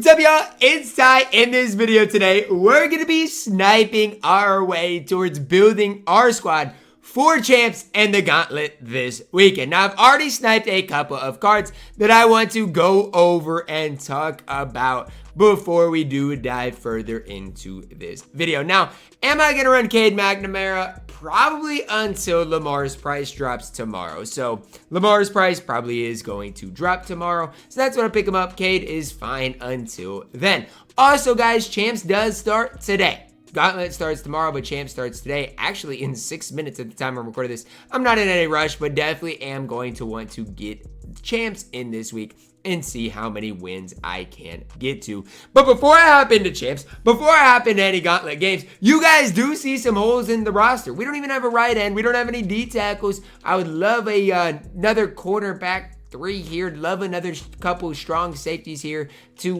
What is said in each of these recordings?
What's up, y'all? It's Ty. In this video today, we're going to be sniping our way towards building our squad for champs and the Gauntlet this weekend. Now, I've already sniped a couple of cards that I want to go over and talk about before we do dive further into this video. Now, am I going to run Cade McNamara? Probably until Lamar's price drops tomorrow. So Lamar's price probably is going to drop tomorrow. So that's when I pick him up. Cade is fine until then. Also, guys, champs does start today. Gauntlet starts tomorrow, but Champ starts today, actually in 6 minutes at the time I'm recording this. I'm not in any rush, but definitely am going to want to get Champs in this week and see how many wins I can get to. But before I hop into Champs, before I hop into any Gauntlet games, you guys do see some holes in the roster. We don't even have a right end. We don't have any D tackles. I would love another cornerback 3 here. Love another couple strong safeties here to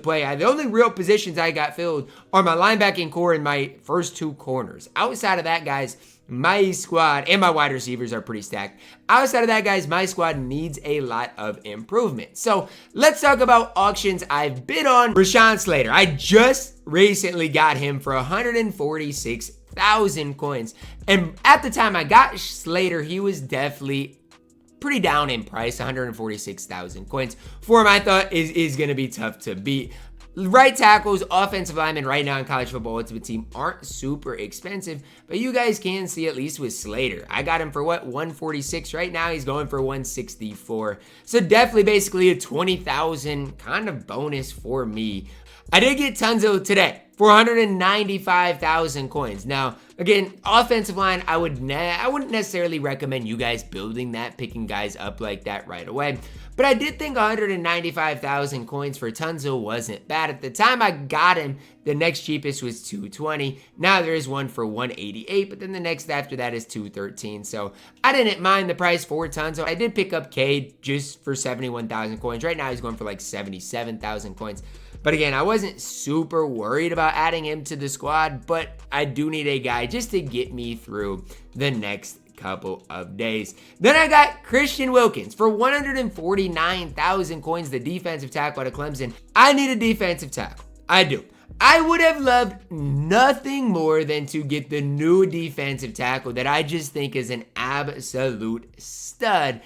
play. The only real positions I got filled are my linebacking core and my first 2 corners. Outside of that, guys, my squad and my wide receivers are pretty stacked. Outside of that, guys, my squad needs a lot of improvement. So let's talk about auctions I've bid on. Rashawn Slater. I just recently got him for 146,000 coins. And at the time I got Slater, he was definitely pretty down in price. 146,000 coins for him, I thought is going to be tough to beat. Right tackles, offensive linemen right now in college football ultimate team aren't super expensive, but you guys can see at least with Slater, I got him for what, 146. Right now he's going for 164. So definitely basically a 20,000 kind of bonus for me. I did get Tunzo today for 195,000 coins. Now, again, offensive line, I wouldn't necessarily recommend you guys building that, picking guys up like that right away. But I did think 195,000 coins for Tunzo wasn't bad. At the time I got him, the next cheapest was 220. Now there is one for 188, but then the next after that is 213. So I didn't mind the price for Tunzo. I did pick up Cade just for 71,000 coins. Right now he's going for like 77,000 coins. But again, I wasn't super worried about adding him to the squad, but I do need a guy just to get me through the next couple of days. Then I got Christian Wilkins for 149,000 coins, the defensive tackle out of Clemson. I need a defensive tackle. I do. I would have loved nothing more than to get the new defensive tackle that I just think is an absolute stud.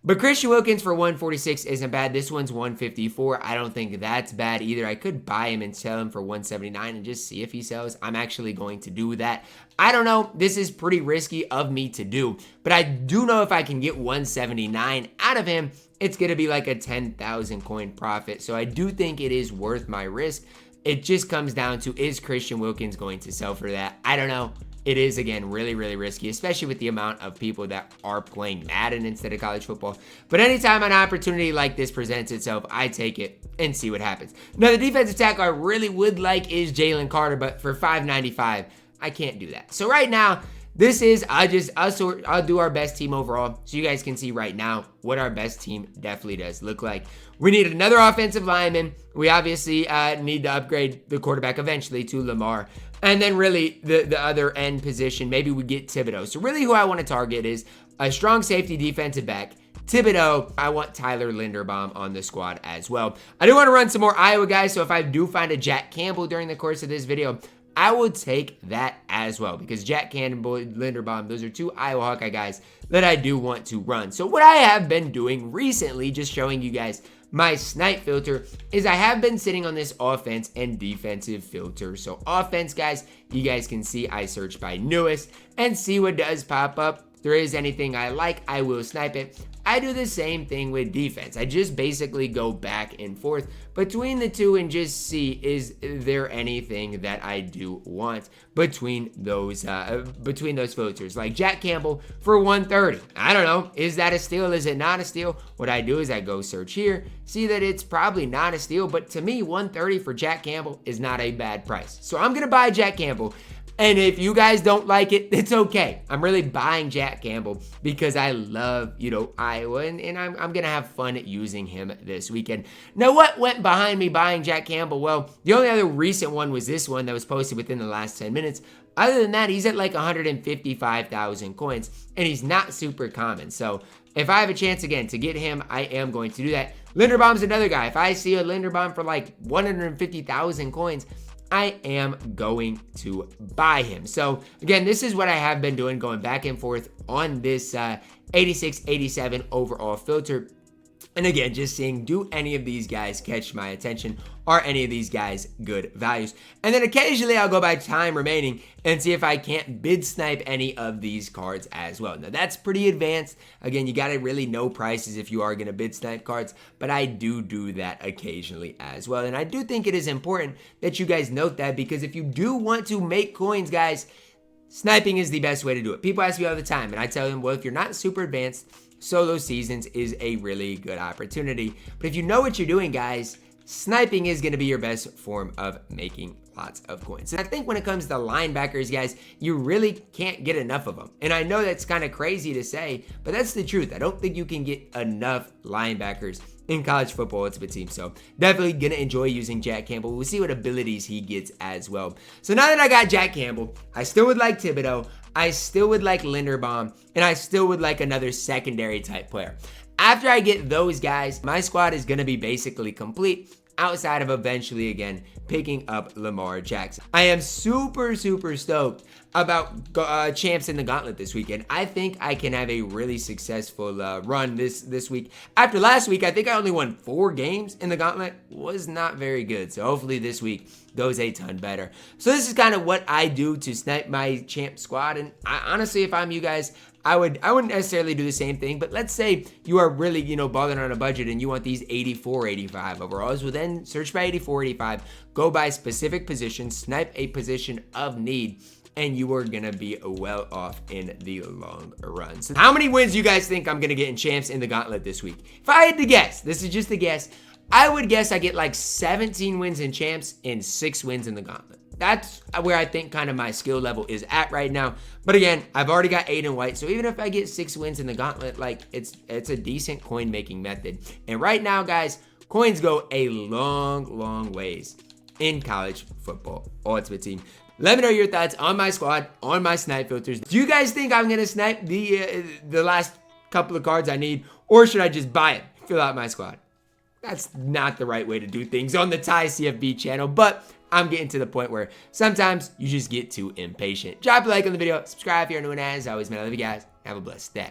But Christian Wilkins for 146 isn't bad. This one's 154. I don't think that's bad either. I could buy him and sell him for 179 and just see if he sells. I'm actually going to do that. I don't know. This is pretty risky of me to do. But I do know if I can get 179 out of him, it's going to be like a 10,000 coin profit. So I do think it is worth my risk. It just comes down to, is Christian Wilkins going to sell for that? I don't know. It is, again, really, really risky, especially with the amount of people that are playing Madden instead of college football. But anytime an opportunity like this presents itself, I take it and see what happens. Now, the defensive tackle I really would like is Jalen Carter, but for 595, I can't do that. So right now, this is, I'll do our best team overall, so you guys can see right now what our best team definitely does look like. We need another offensive lineman. We obviously need to upgrade the quarterback eventually to Lamar. And then really the other end position, maybe we get Thibodeaux. So really who I want to target is a strong safety defensive back, Thibodeaux. I want Tyler Linderbaum on the squad as well. I do want to run some more Iowa guys, so if I do find a Jack Campbell during the course of this video, I will take that as well, because Jack Campbell, Linderbaum, those are 2 Iowa Hawkeye guys that I do want to run. So what I have been doing recently, just showing you guys my snipe filter, is I have been sitting on this offense and defensive filter. So offense, guys, you guys can see I search by newest and see what does pop up. If there is anything I like, I will snipe it. I do the same thing with defense. I just basically go back and forth between the two and just see, is there anything that I do want between those filters. Like Jack Campbell for 130. I don't know. Is that a steal? Is it not a steal? What I do is I go search here, see that it's probably not a steal, but to me, 130 for Jack Campbell is not a bad price. So I'm going to buy Jack Campbell. And if you guys don't like it, it's okay. I'm really buying Jack Campbell because I love, Iowa, and I'm going to have fun using him this weekend. Now, what went behind me buying Jack Campbell? Well, the only other recent one was this one that was posted within the last 10 minutes. Other than that, he's at like 155,000 coins, and he's not super common. So if I have a chance, again, to get him, I am going to do that. Linderbaum's another guy. If I see a Linderbaum for like 150,000 coins, I am going to buy him. So again, this is what I have been doing, going back and forth on this 86, 87 overall filter. And again, just seeing, do any of these guys catch my attention? Are any of these guys good values? And then occasionally I'll go by time remaining and see if I can't bid snipe any of these cards as well. Now that's pretty advanced. Again, you got to really know prices if you are going to bid snipe cards, but I do that occasionally as well. And I do think it is important that you guys note that, because if you do want to make coins, guys, sniping is the best way to do it. People ask me all the time, and I tell them, well, if you're not super advanced, solo seasons is a really good opportunity. But if you know what you're doing, guys, sniping is going to be your best form of making lots of coins. And I think when it comes to linebackers, guys, you really can't get enough of them. And I know that's kind of crazy to say, but that's the truth. I don't think you can get enough linebackers in college football ultimate team. So definitely gonna enjoy using Jack Campbell. We'll see what abilities he gets as well. So now that I got Jack Campbell, I still would like Thibodeau, I still would like Linderbaum, and I still would like another secondary type player. After I get those guys, my squad is gonna be basically complete, outside of eventually, again, picking up Lamar Jackson. I am super stoked about champs in the Gauntlet this weekend. I think I can have a really successful run this week. After last week, I think I only won 4 games in the Gauntlet. Was not very good. So hopefully this week goes a ton better. So this is kind of what I do to snipe my champ squad. And honestly, if I'm you guys, I wouldn't necessarily do the same thing, but let's say you are really, balling on a budget and you want these 84, 85 overalls. Well, then search by 84, 85, go by specific position, snipe a position of need, and you are gonna be well off in the long run. So how many wins do you guys think I'm gonna get in champs in the Gauntlet this week? If I had to guess, this is just a guess, I would guess I get like 17 wins in champs and 6 wins in the Gauntlet. That's where I think kind of my skill level is at right now. But again, I've already got 8 in white. So even if I get 6 wins in the Gauntlet, like it's a decent coin making method. And right now, guys, coins go a long ways in college football ultimate team. Let me know your thoughts on my squad, on my snipe filters. Do you guys think I'm going to snipe the last couple of cards I need? Or should I just buy it, fill out my squad? That's not the right way to do things on the TyCFB channel, but I'm getting to the point where sometimes you just get too impatient. Drop a like on the video, subscribe if you're new, and as always, man, I love you guys. Have a blessed day.